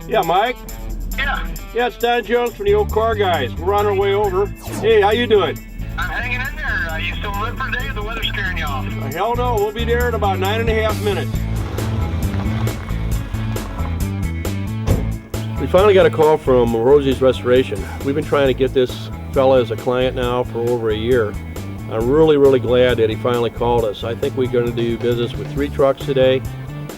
Yeah, Mike? Yeah, Yeah, it's Don Jones from the Old Car Guys. We're on our way over. Hey, how you doing? I'm hanging in there. You still live for a day or the weather's scaring you off? Hell no, we'll be there in about 9.5 minutes. We finally got a call from Rosie's Restoration. We've been trying to get this fella as a client now for over a year. I'm really glad that he finally called us. I think we're going to do business with 3 trucks today.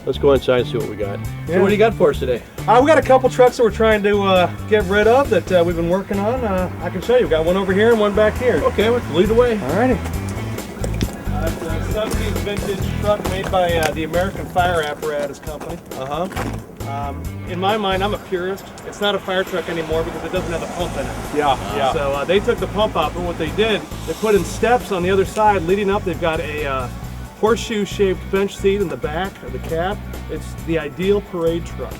Let's go inside and see what we got. Yeah. So what do you got for us today? We got a couple trucks that we're trying to get rid of that we've been working on. I can show you. We've got one over here and one back here. Okay, let's lead the way. Alrighty. It's a 70s vintage truck made by the American Fire Apparatus Company. In my mind, I'm a purist. It's not a fire truck anymore because it doesn't have the pump in it. Yeah. So they took the pump out, but what they did, they put in steps on the other side leading up. They've got a horseshoe-shaped bench seat in the back of the cab. It's the ideal parade truck.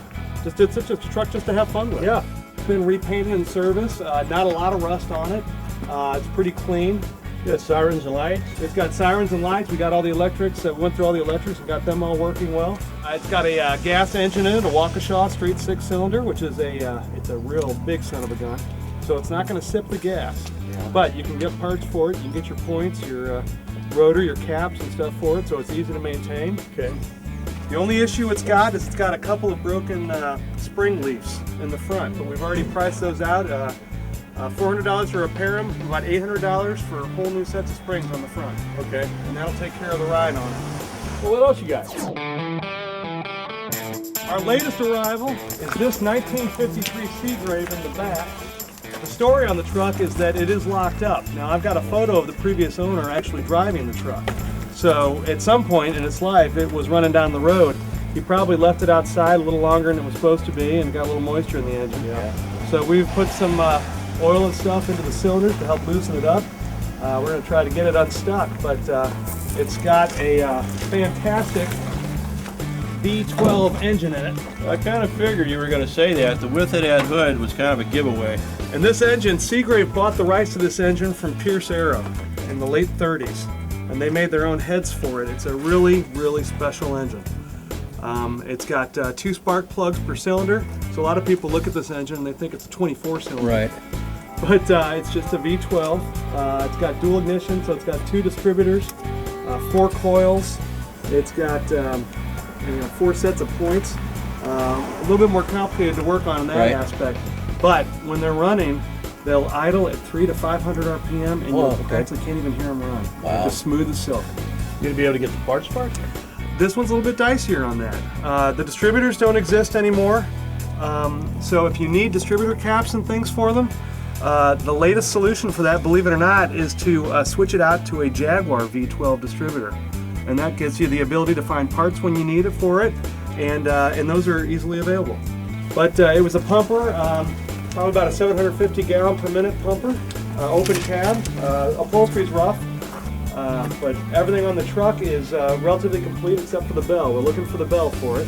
It's such a truck just to have fun with. Yeah. It's been repainted in service. Not a lot of rust on it. It's pretty clean. You got sirens and lights? It's got sirens and lights. We got all the electrics. We went through all the electrics and got them all working well. It's got a gas engine in it, a Waukesha Street 6-cylinder, which is it's a real big son of a gun. So it's not going to sip the gas. Yeah. But you can get parts for it. You can get your points, your rotor, your caps and stuff for it, so it's easy to maintain. Okay. The only issue it's got is it's got a couple of broken spring leaves in the front, but we've already priced those out. $400 to repair them, about $800 for whole new sets of springs on the front. Okay. And that'll take care of the ride on it. Well, what else you got? Our latest arrival is this 1953 Seagrave in the back. The story on the truck is that it is locked up. Now I've got a photo of the previous owner actually driving the truck. So at some point in its life it was running down the road. He probably left it outside a little longer than it was supposed to be and got a little moisture in the engine. Yeah. So we've put some oil and stuff into the cylinders to help loosen it up. We're going to try to get it unstuck, but it's got a fantastic V12 engine in it. I kind of figured you were going to say that. The width of that hood was kind of a giveaway. And this engine, Seagrave bought the rights to this engine from Pierce Arrow in the late 30s. And they made their own heads for it. It's a really special engine. It's got 2 spark plugs per cylinder. So a lot of people look at this engine and they think it's a 24-cylinder. Right. But it's just a V12. It's got dual ignition, so it's got 2 distributors, 4 coils. It's got 4 sets of points. A little bit more complicated to work on in that aspect. But when they're running, they'll idle at 300 to 500 RPM, and you actually can't even hear them run. Wow. They're just smooth as silk. You gonna be able to get the parts for it? This one's a little bit dicier on that. The distributors don't exist anymore, so if you need distributor caps and things for them, the latest solution for that, believe it or not, is to switch it out to a Jaguar V12 distributor. And that gives you the ability to find parts when you need it for it, and those are easily available. But it was a pumper, probably about a 750 gallon per minute pumper, open cab, upholstery's rough, but everything on the truck is relatively complete except for the bell. We're looking for the bell for it.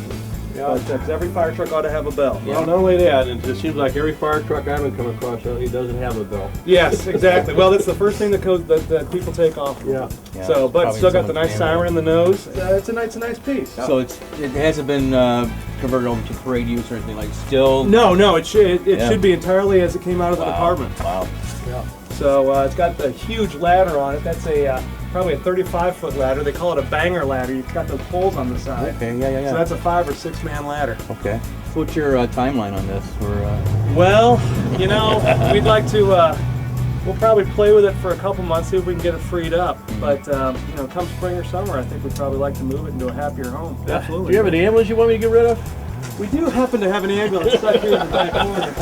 Yeah. Because every fire truck ought to have a bell. Well, not only that, it just seems like every fire truck I've been coming across lately doesn't have a bell. Yes, exactly. Well, that's the first thing that people take off. Yeah. So, but it's still got the nice siren in the nose. It's a nice piece. So it hasn't been converted over to parade use or anything like still. No, it should be entirely as it came out of the department. Wow. Yeah. So it's got a huge ladder on it. That's probably a 35-foot ladder. They call it a banger ladder. You've got those poles on the side. Okay. Yeah. So that's a 5 or 6 man ladder. Okay. So what's your timeline on this? Well, we'd like to. We'll probably play with it for a couple months, see if we can get it freed up. But come spring or summer, I think we'd probably like to move it into a happier home. Absolutely. Do you have an ambulance you want me to get rid of? We do happen to have an ambulance stuck here in the back corner.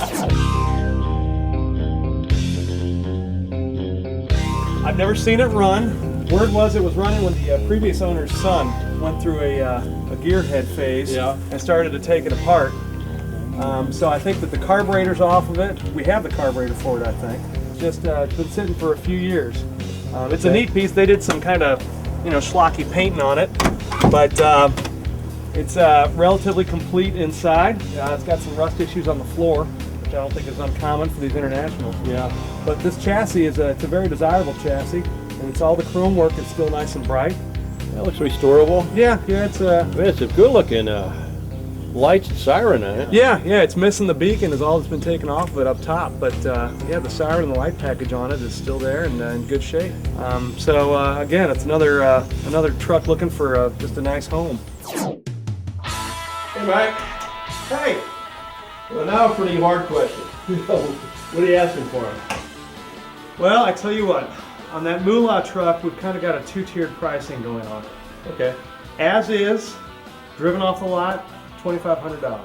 I've never seen it run. Word was it was running when the previous owner's son went through a gearhead phase and started to take it apart. So I think that the carburetor's off of it. We have the carburetor for it, I think. It's been sitting for a few years. It's a neat piece. They did some kind of, schlocky painting on it, but it's relatively complete inside. It's got some rust issues on the floor, which I don't think is uncommon for these internationals. Yeah. But this chassis it's a very desirable chassis, and it's all the chrome work is still nice and bright. That looks restorable. Yeah, it's Man, it's a good looking lights and siren on it. Yeah, it's missing the beacon is all that's been taken off of it up top, but yeah, the siren and the light package on it is still there and in good shape. So again, it's another truck looking for just a nice home. Hey, Mike. Hey, Well, now a pretty hard question. What are you asking for? well, I tell you what, on that Moolah truck, we've kind of got a two-tiered pricing going on. Okay. As is, driven off the lot, $2,500.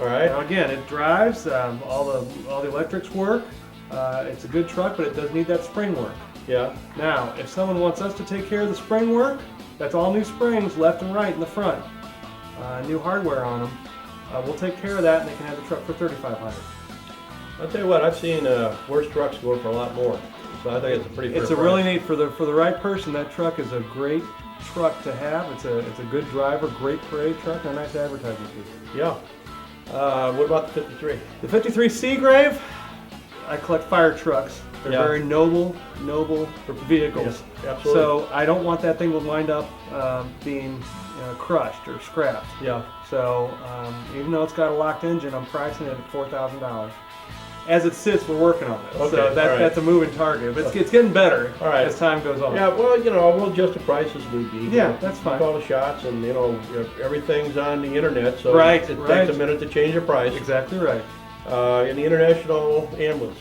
All right. Now again, it drives, all the electrics work. It's a good truck, but it does need that spring work. Yeah. Now, if someone wants us to take care of the spring work, that's all new springs left and right in the front. New hardware on them. We'll take care of that, and they can have the truck for $3,500. I'll tell you what, I've seen worse trucks go for a lot more. So I think it's a pretty fair It's a price. really neat for the right person. That truck is a great truck to have. It's a good driver, great parade truck, and a nice advertising piece. Yeah. What about the 53? The 53 Seagrave, I collect fire trucks. They're Yeah. very noble vehicles. Yeah, absolutely. So I don't want that thing to wind up being crushed or scrapped. Yeah. So even though it's got a locked engine, I'm pricing it at $4,000. As it sits, we're working on it. Okay, So all right. that's a moving target. But it's getting better All right. as time goes on. Yeah, well, we'll adjust the price as need be. Yeah, that's fine. Call the shots, and everything's on the internet, so Right, it right. takes a minute to change the price. Exactly right. In the international ambulance,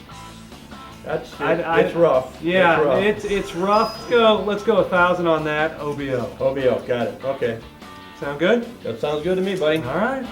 it's rough. Yeah, it's rough. it's rough. Let's go 1,000 on that OBO. OBO, got it. Okay, Sound good? that sounds good to me, buddy. All right.